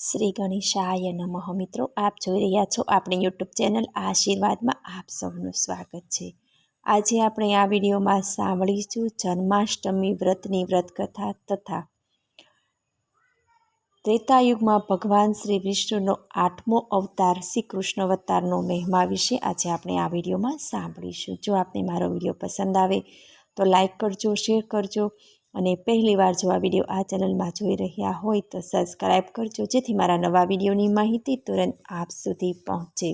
શ્રી ગણેશાય નમઃ. મિત્રો, આપ જોઈ રહ્યા છો આપણી યુટ્યુબ ચેનલ આશીર્વાદમાં આપ સૌનું સ્વાગત છે. આજે આપણે આ વિડીયોમાં સાંભળીશું જન્માષ્ટમી વ્રતની વ્રતકથા તથા ત્રેતાયુગમાં ભગવાન શ્રી વિષ્ણુનો 8મો અવતાર શ્રી કૃષ્ણ અવતારનો મહિમા વિશે આજે આપણે આ વિડીયોમાં સાંભળીશું. જો આપને મારો વિડીયો પસંદ આવે તો લાઈક કરજો, શેર કરજો અને પહેલીવાર જો આ વિડીયો આ ચેનલમાં જોઈ રહ્યા હોય તો સબસ્ક્રાઈબ કરજો, જેથી મારા નવા વિડીયોની માહિતી તુરંત આપ સુધી પહોંચે.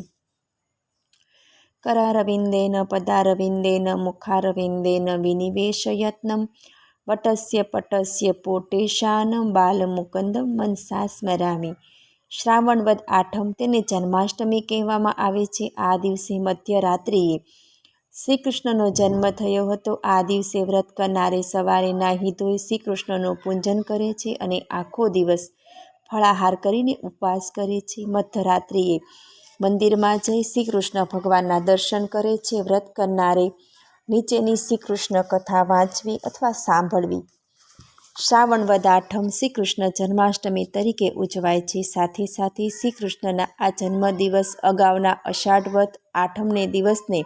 કરારવિંદેન પદારવિંદેન મુખારવિંદેન વિનિવેશયત્નમ વટસ્ય પટસ્ય પોટેશાન બાલમુકંદમ મનસા સ્મરામી. શ્રાવણ વદ આઠમ, તેને જન્માષ્ટમી કહેવામાં આવે છે. આ દિવસે મધ્યરાત્રિએ શ્રી કૃષ્ણનો જન્મ થયો હતો. આ દિવસે વ્રત કરનારે સવારે નાહી ધોઈ શ્રી કૃષ્ણનું પૂજન કરે છે અને આખો દિવસ ફળાહાર કરીને ઉપવાસ કરે છે. મધ્યરાત્રિએ મંદિરમાં જઈ શ્રી કૃષ્ણ ભગવાનના દર્શન કરે છે. વ્રત કરનારે નીચેની શ્રી કૃષ્ણ કથા વાંચવી અથવા સાંભળવી. શ્રાવણ વદ આઠમ શ્રી કૃષ્ણ જન્માષ્ટમી તરીકે ઉજવાય છે. સાથે સાથે શ્રી કૃષ્ણના આ જન્મદિવસ અગાઉના અષાઢ વદ આઠમને દિવસને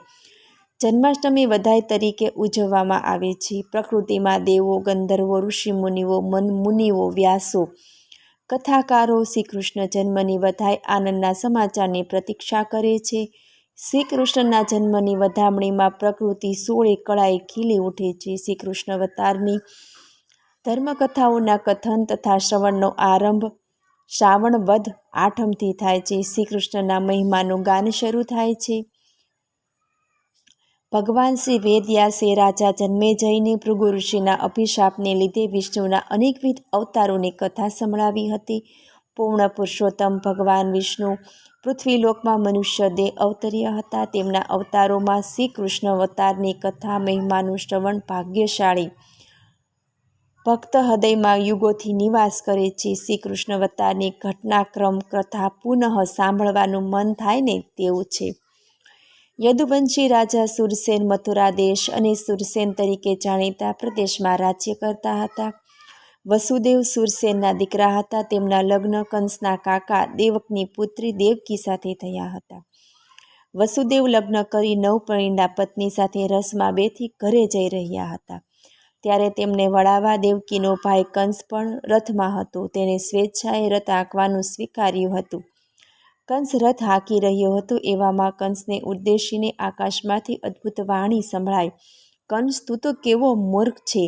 જન્માષ્ટમી વધાઈ તરીકે ઉજવવામાં આવે છે. પ્રકૃતિમાં દેવો, ગંધર્વો, ઋષિમુનિઓ, મુનિઓ, વ્યાસો, કથાકારો શ્રી કૃષ્ણ જન્મની વધાઈ આનંદના સમાચારની પ્રતીક્ષા કરે છે. શ્રી કૃષ્ણના જન્મની વધામણીમાં પ્રકૃતિ 16 કળાએ ખીલી ઉઠે છે. શ્રી કૃષ્ણ અવતારની ધર્મકથાઓના કથન તથા શ્રવણનો આરંભ શ્રાવણ વદ આઠમથી થાય છે. શ્રી કૃષ્ણના મહિમાનું ગાન શરૂ થાય છે. ભગવાન શ્રી વેદવ્યાસે રાજા જન્મેજયને ભૃગુ ઋષિના અભિશાપને લીધે વિષ્ણુના અનેકવિધ અવતારોની કથા સંભળાવી હતી. પૂર્ણ પુરુષોત્તમ ભગવાન વિષ્ણુ પૃથ્વીલોકમાં મનુષ્ય દેહ અવતર્યા હતા. તેમના અવતારોમાં શ્રી કૃષ્ણ અવતારની કથા મહિમાનું શ્રવણ ભાગ્યશાળી ભક્ત હૃદયમાં યુગોથી નિવાસ કરે છે. શ્રી કૃષ્ણ અવતારની ઘટનાક્રમ કથા પુનઃ સાંભળવાનું મન થાય ને તેવું છે. યદુવંશી રાજા સુરસેન મથુરા દેશ અને સુરસેન તરીકે જાણીતા પ્રદેશમાં રાજ્ય કરતા હતા. વસુદેવ સુરસેનના દીકરા હતા. તેમના લગ્ન કંસના કાકા દેવકની પુત્રી દેવકી સાથે થયા હતા. વસુદેવ લગ્ન કરી નવપણીના પત્ની સાથે રસમાં બેથી ઘરે જઈ રહ્યા હતા. ત્યારે તેમને વળાવવા દેવકીનો ભાઈ કંસ પણ રથમાં હતો. તેણે સ્વેચ્છાએ રથ હાંકવાનું સ્વીકાર્યું હતું. કંસ રથ હાંકી રહ્યો હતો. એવામાં કંસને ઉદ્દેશીને આકાશમાંથી અદ્ભુત વાણી સંભળાય. કંસ, તું તો કેવો મૂર્ખ છે!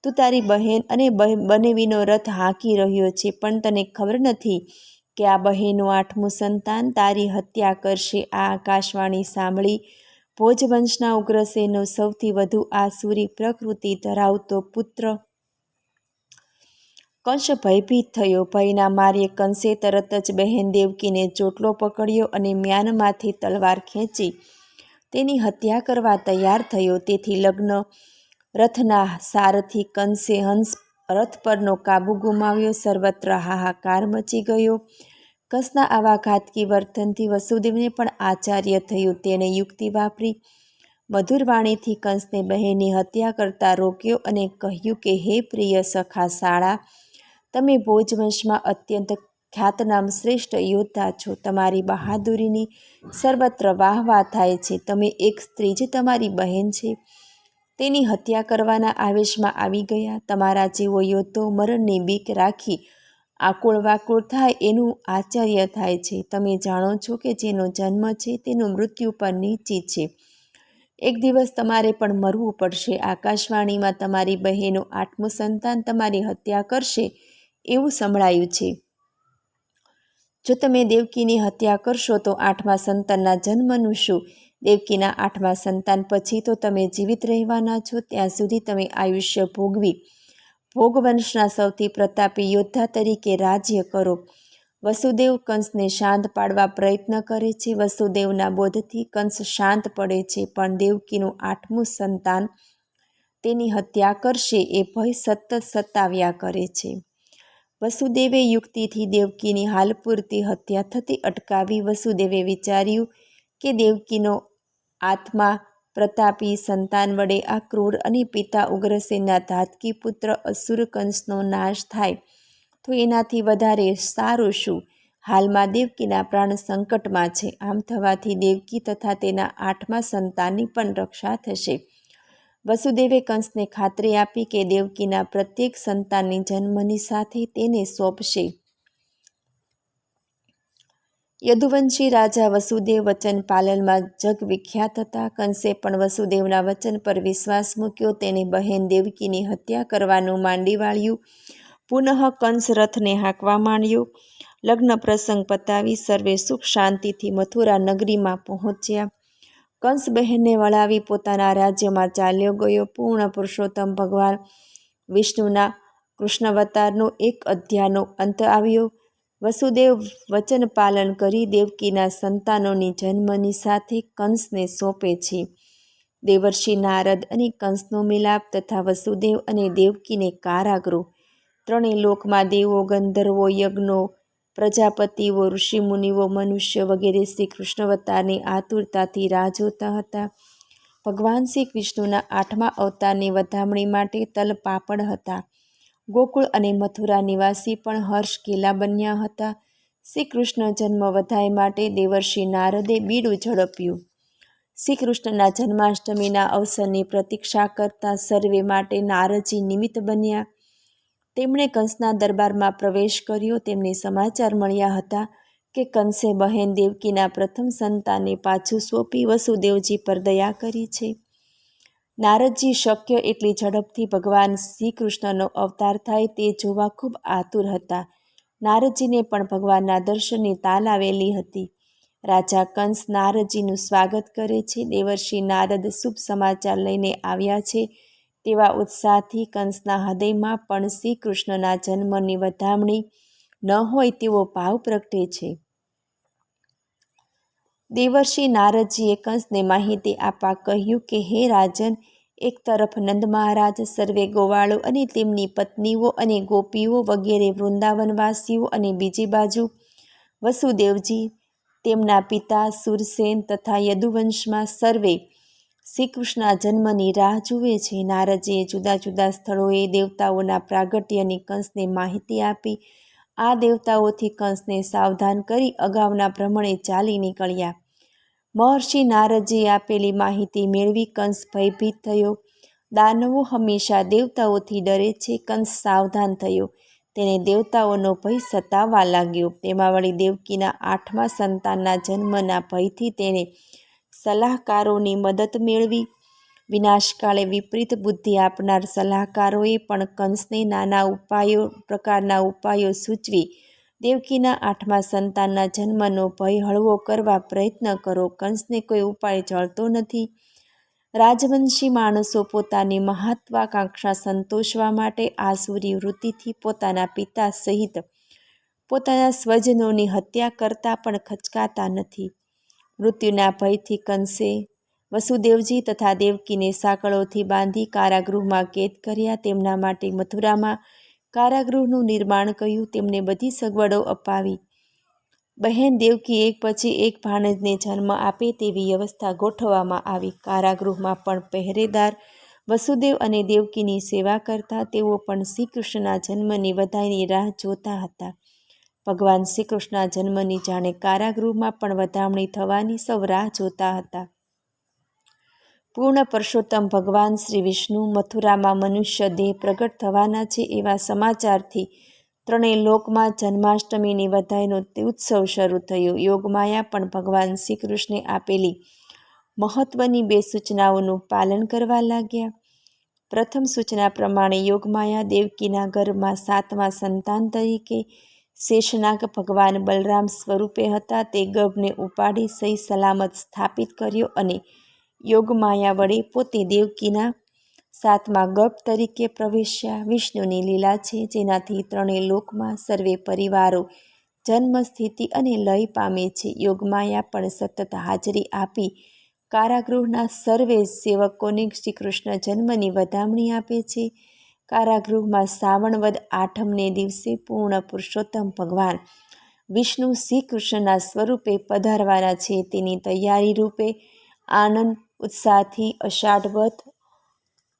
તું તારી બહેન અને બનેવીનો રથ હાંકી રહ્યો છે, પણ તને ખબર નથી કે આ બહેનનું 8મું સંતાન તારી હત્યા કરશે. આ આકાશવાણી સાંભળી ભોજવંશના ઉગ્રસેનનો સૌથી વધુ આસુરી પ્રકૃતિ ધરાવતો પુત્ર કંસ ભયભીત થયો. ભયના માર્યે કંસે તરત જ બહેન દેવકીને ચોટલો પકડ્યો અને મ્યાનમાંથી તલવાર ખેંચી તેની હત્યા કરવા તૈયાર થયો. તેથી લગ્ન રથના સારથી કંસે હંસ રથ પરનો કાબુ ગુમાવ્યો. સર્વત્ર હાહાકાર મચી ગયો. કંસના આવા ઘાતકી વર્તનથી વસુદેવને પણ આશ્ચર્ય થયું. તેણે યુક્તિ વાપરી મધુર વાણીથી કંસને બહેનની હત્યા કરતા રોક્યો અને કહ્યું કે, હે પ્રિય સખા શાળા, તમે ભોજવંશમાં અત્યંત ખ્યાતનામ શ્રેષ્ઠ યોદ્ધા છો. તમારી બહાદુરીની સર્વત્ર વાહવાહ થાય છે. તમે એક સ્ત્રી જે તમારી બહેન છે તેની હત્યા કરવાના આવેશમાં આવી ગયા. તમારા જેવો યોદ્ધો મરણની બીક રાખી આકુળ વાકુળ થાય એનું આશ્ચર્ય થાય છે. તમે જાણો છો કે જેનો જન્મ છે તેનું મૃત્યુ પણ નિશ્ચિત છે. એક દિવસ તમારે પણ મરવું પડશે. આકાશવાણીમાં તમારી બહેનનું 8મું સંતાન તમારી હત્યા કરશે એવું સંભળાયું છે. જો તમે દેવકીની હત્યા કરશો તો 8મા સંતાનના જન્મનું શું? દેવકીના 8મા સંતાન પછી તો તમે જીવિત રહેવાના છો. ત્યાં સુધી તમે આયુષ્ય ભોગવી ભોગવંશના સૌથી પ્રતાપી યોદ્ધા તરીકે રાજ્ય કરો. વસુદેવ કંસને શાંત પાડવા પ્રયત્ન કરે છે. વસુદેવના બોધથી કંસ શાંત પડે છે, પણ દેવકીનું 8મું સંતાન તેની હત્યા કરશે એ ભય સતત સતાવ્યા કરે છે. વસુદેવે યુક્તિથી દેવકીની હાલ પૂરતી હત્યા થતી અટકાવી. વસુદેવે વિચાર્યું કે દેવકીનો આત્મા પ્રતાપી સંતાન વડે આ ક્રૂર અને પિતા ઉગ્રસેનના ધાતકી પુત્ર અસુર કંસનો નાશ થાય તો એનાથી વધારે સારું શું? હાલમાં દેવકીના પ્રાણ સંકટમાં છે. આમ થવાથી દેવકી તથા તેના 8મા સંતાનની પણ રક્ષા થશે. વસુદેવે કંસને ખાતરી આપી કે દેવકીના પ્રત્યેક સંતાનની જન્મની સાથે તેને સોંપશે. યદુવંશી રાજા વસુદેવ વચન પાલનમાં જગવિખ્યાત હતા. કંસે પણ વસુદેવના વચન પર વિશ્વાસ મૂક્યો. તેની બહેન દેવકીની હત્યા કરવાનું માંડી વાળ્યું. પુનઃ કંસ રથને હાંકવા માંડ્યો. લગ્ન પ્રસંગ પતાવી સર્વે સુખ શાંતિથી મથુરા નગરીમાં પહોંચ્યા. કંસ બહેનને વળાવી પોતાના રાજ્યમાં ચાલ્યો ગયો. પૂર્ણ પુરુષોત્તમ ભગવાન વિષ્ણુના કૃષ્ણાવતારનો 1 અધ્યાયનો અંત આવ્યો. વસુદેવ વચન પાલન કરી દેવકીના સંતાનોની જન્મની સાથે કંસને સોંપે છે. દેવર્ષિ નારદ અને કંસનો મિલાપ તથા વસુદેવ અને દેવકીને કારાગૃહ. ત્રણેય લોકમાં દેવો, ગંધર્વો, યજ્ઞો, પ્રજાપતિઓ, ઋષિમુનિઓ, મનુષ્ય વગેરે શ્રી કૃષ્ણાવતારની આતુરતાથી રાહ જોતા હતા. ભગવાન શ્રી કૃષ્ણના 8મા અવતારની વધામણી માટે તલપાપડ હતા. ગોકુળ અને મથુરા નિવાસી પણ હર્ષ ઘેલા બન્યા હતા. શ્રી કૃષ્ણ જન્મ વધાય માટે દેવર્ષિ નારદે બીડું ઝડપ્યું. શ્રી કૃષ્ણના જન્માષ્ટમીના અવસરની પ્રતીક્ષા કરતા સર્વે માટે નારદજી નિમિત્ત બન્યા. તેમણે કંસના દરબારમાં પ્રવેશ કર્યો. તેમને સમાચાર મળ્યા હતા કે કંસે બહેન દેવકીના પ્રથમ સંતાનને પાછું સોંપી વસુદેવજી પર દયા કરી છે. નારદજી શક્ય એટલી ઝડપથી ભગવાન શ્રી કૃષ્ણનો અવતાર થાય તે જોવા ખૂબ આતુર હતા. નારદજીને પણ ભગવાનના દર્શનની તાલ આવેલી હતી. રાજા કંસ નારદજીનું સ્વાગત કરે છે. દેવર્ષિ નારદ શુભ સમાચાર લઈને આવ્યા છે તેવા ઉત્સાહથી કંસના હૃદયમાં પણ શ્રી કૃષ્ણના જન્મની વધામણી ન હોય તેવો ભાવ પ્રગટે છે. દેવર્ષિ નારદજીએ કંસને માહિતી આપવા કહ્યું કે હે રાજન, એક તરફ નંદ મહારાજ, સર્વે ગોવાળો અને તેમની પત્નીઓ અને ગોપીઓ વગેરે વૃંદાવનવાસીઓ અને બીજી બાજુ વસુદેવજી, તેમના પિતા સુરસેન તથા યદુવંશમાં સર્વે શ્રીકૃષ્ણના જન્મની રાહ જુએ છે. નારદજીએ જુદા જુદા સ્થળોએ દેવતાઓના પ્રાગટ્યની કંસને માહિતી આપી. આ દેવતાઓથી કંસને સાવધાન કરી અગાઉના પ્રમાણે ચાલી નીકળ્યા. મહર્ષિ નારદજીએ આપેલી માહિતી મેળવી કંસ ભયભીત થયો. દાનવો હંમેશા દેવતાઓથી ડરે છે. કંસ સાવધાન થયો. તેને દેવતાઓનો ભય સતાવવા લાગ્યો. તેમાં વળી દેવકીના 8મા સંતાનના જન્મના ભયથી તેણે સલાહકારોની મદદ મેળવી. વિનાશકાળે વિપરીત બુદ્ધિ આપનાર સલાહકારોએ પણ કંસને નાના પ્રકારના ઉપાયો સૂચવી દેવકીના 8મા સંતાનના જન્મનો ભય હળવો કરવા પ્રયત્ન કરો. કંસને કોઈ ઉપાય જળતો નથી. રાજવંશી માણસો પોતાની મહત્વાકાંક્ષા સંતોષવા માટે આસુરી વૃત્તિથી પોતાના પિતા સહિત પોતાના સ્વજનોની હત્યા કરતા પણ ખચકાતા નથી. મૃત્યુના ભયથી કંસે વસુદેવજી તથા દેવકીને સાંકળોથી બાંધી કારાગૃહમાં કેદ કર્યા. તેમના માટે મથુરામાં કારાગૃહનું નિર્માણ કર્યું. તેમને બધી સગવડો અપાવી. બહેન દેવકી એક પછી એક ભાણેજને જન્મ આપે તેવી વ્યવસ્થા ગોઠવવામાં આવી. કારાગૃહમાં પણ પહેરેદાર વસુદેવ અને દેવકીની સેવા કરતા. તેઓ પણ શ્રી કૃષ્ણના જન્મની વધાઈની રાહ જોતા હતા. ભગવાન શ્રી કૃષ્ણના જન્મની જાણે કારાગૃહમાં પણ વધામણી થવાની સૌ રાહ જોતા હતા. પૂર્ણ પુરુષોત્તમ ભગવાન શ્રી વિષ્ણુ મથુરામાં મનુષ્ય દેહ પ્રગટ થવાના છે એવા સમાચારથી ત્રણેય લોકમાં જન્માષ્ટમીની વધાઈનો ઉત્સવ શરૂ થયો. યોગમાયા પણ ભગવાન શ્રી કૃષ્ણે આપેલી મહત્વની 2 સૂચનાઓનું પાલન કરવા લાગ્યા. પ્રથમ સૂચના પ્રમાણે યોગમાયા દેવકીના ગર્ભમાં 7મા સંતાન તરીકે શેષનાગ ભગવાન બલરામ સ્વરૂપે હતા તે ગર્ભને ઉપાડી સહી સલામત સ્થાપિત કર્યો અને યોગમાયા વડે પોતે દેવકીના 7મા ગર્ભ તરીકે પ્રવેશ્યા. વિષ્ણુની લીલા છે જેનાથી ત્રણેય લોકમાં સર્વે પરિવારો જન્મ, સ્થિતિ અને લય પામે છે. યોગમાયા પણ સતત હાજરી આપી કારાગૃહના સર્વે સેવકોને શ્રી કૃષ્ણ જન્મની વધામણી આપે છે. કારાગૃહમાં શ્રાવણ વદ 8મને દિવસે પૂર્ણ પુરુષોત્તમ ભગવાન વિષ્ણુ શ્રી કૃષ્ણના સ્વરૂપે પધારવાના છે તેની તૈયારી રૂપે આનંદ ઉત્સાહથી અષાઢ વદ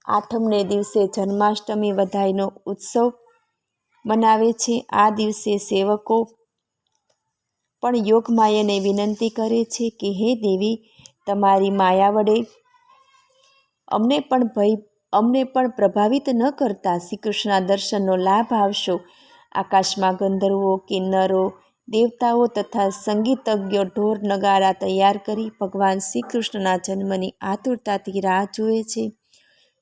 8મને દિવસે જન્માષ્ટમી વધાઈનો ઉત્સવ મનાવે છે. આ દિવસે સેવકો પણ યોગમાયાને વિનંતી કરે છે કે હે દેવી, તમારી માયા વડે અમને પણ પ્રભાવિત ન કરતા શ્રી કૃષ્ણના દર્શનનો લાભ આપશો. આકાશમાં ગંધર્વો, કિન્નરો, દેવતાઓ તથા સંગીતજ્ઞો ઢોર નગારા તૈયાર કરી ભગવાન શ્રી કૃષ્ણના જન્મની આતુરતાથી રાહ જુએ છે.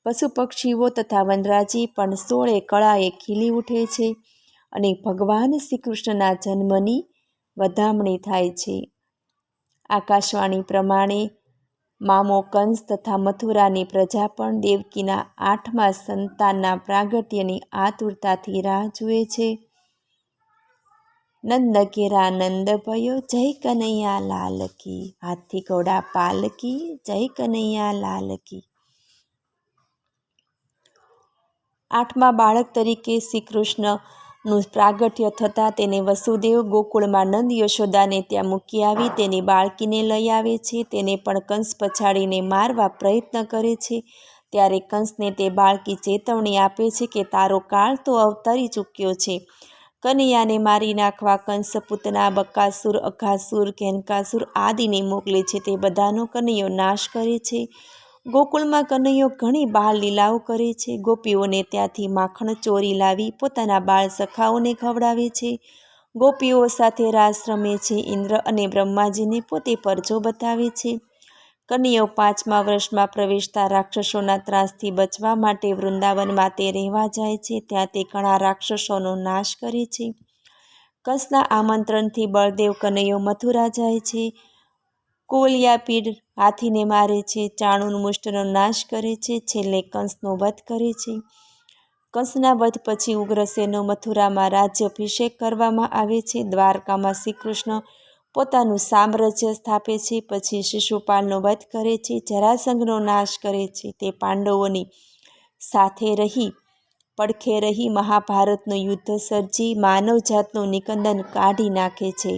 પશુ પક્ષીઓ તથા વનરાજી પણ 16 કળાએ ખીલી ઉઠે છે અને ભગવાન શ્રી કૃષ્ણના જન્મની વધામણી થાય છે. આકાશવાણી પ્રમાણે મામો કંસ તથા મથુરાની પ્રજા પણ દેવકીના 8મા સંતાનના પ્રાગટ્યની આતુરતાથી રાહ જુએ છે. નંદ ઘેરા નંદ ભયો, જય કનૈયા લાલ કી. હાથી ઘોડા પાલકી, જય કનૈયા લાલ કી. 8મા બાળક તરીકે શ્રી કૃષ્ણનું પ્રાગટ્ય થતાં તેને વસુદેવ ગોકુળમાં નંદ યશોદાને ત્યાં મૂકી આવી તેની બાળકીને લઈ આવે છે. તેને પણ કંસ પછાડીને મારવા પ્રયત્ન કરે છે. ત્યારે કંસને તે બાળકી ચેતવણી આપે છે કે તારો કાળ તો અવતરી ચૂક્યો છે. કનૈયાને મારી નાખવા કંસ પૂતના, બકાસુર, અઘાસુર, ઘેનકાસુર આદિને મોકલે છે. તે બધાનો કનૈયો નાશ કરે છે. ગોકુળમાં કનૈયો ઘણી બાળ લીલાઓ કરે છે. ગોપીઓને ત્યાંથી માખણ ચોરી લાવી પોતાના બાળ સખાઓને ખવડાવે છે. ગોપીઓ સાથે રાસ રમે છે. ઇન્દ્ર અને બ્રહ્માજીને પોતે પરચો બતાવે છે. કનૈયો 5મા વર્ષમાં પ્રવેશતા રાક્ષસોના ત્રાસથી બચવા માટે વૃંદાવનમાં તે રહેવા જાય છે. ત્યાં તે ઘણા રાક્ષસોનો નાશ કરે છે. કંસના આમંત્રણથી બળદેવ કનૈયો મથુરા જાય છે. કુવલયાપીડ હાથીને મારે છે. ચાણૂર મુષ્ટનો નાશ કરે છે. છેલ્લે કંસનો વધ કરે છે. કંસના વધ પછી ઉગ્રસેનનો મથુરામાં રાજ્યાભિષેક કરવામાં આવે છે. દ્વારકામાં શ્રી કૃષ્ણ પોતાનું સામ્રાજ્ય સ્થાપે છે. પછી શિશુપાલનો વધ કરે છે. જરાસંઘનો નાશ કરે છે. તે પાંડવોની સાથે રહી પડખે રહી મહાભારતનું યુદ્ધ સર્જી માનવજાતનું નિકંદન કાઢી નાખે છે.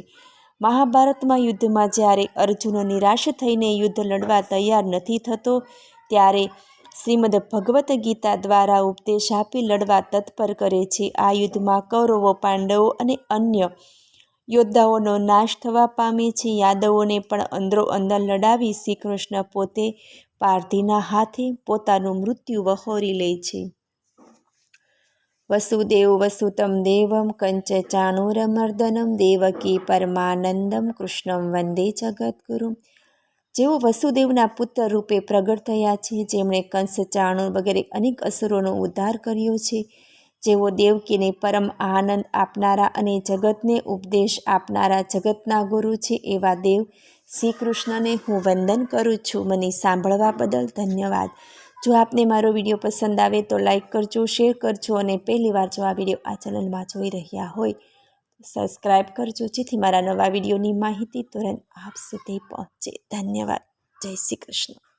મહાભારતમાં યુદ્ધમાં જ્યારે અર્જુન નિરાશ થઈને યુદ્ધ લડવા તૈયાર નથી થતો ત્યારે શ્રીમદ ભગવદ્ ગીતા દ્વારા ઉપદેશ આપી લડવા તત્પર કરે છે. આ યુદ્ધમાં કૌરવો, પાંડવો અને અન્ય યોદ્ધાઓનો નાશ થવા પામે છે. યાદવોને પણ અંદરો અંદર લડાવી શ્રી કૃષ્ણ પોતે પારધીના હાથે પોતાનું મૃત્યુ વહોરી લે છે. વસુદેવ વસુતમ દેવમ કંચ ચાણૂરમર્દનમ દેવકી પરમાનંદમ કૃષ્ણમ વંદે જગદ્ગુરુમ. જેઓ વસુદેવના પુત્ર રૂપે પ્રગટ થયા છે, જેમણે કંસ, ચાણૂર વગેરે અનેક અસુરોનો ઉદ્ધાર કર્યો છે, જેઓ દેવકીને પરમ આનંદ આપનારા અને જગતને ઉપદેશ આપનારા જગતના ગુરુ છે, એવા દેવ શ્રી કૃષ્ણને હું વંદન કરું છું. મને સાંભળવા બદલ ધન્યવાદ. જો આપને મારો વિડીયો પસંદ આવે તો લાઈક કરજો, શેર કરજો અને પહેલીવાર જો આ વિડીયો આ ચેનલમાં જોઈ રહ્યા હોય તો સબસ્ક્રાઈબ કરજો, જેથી મારા નવા વિડીયોની માહિતી તુરંત આપ સુધી પહોંચે. ધન્યવાદ. જય શ્રી કૃષ્ણ.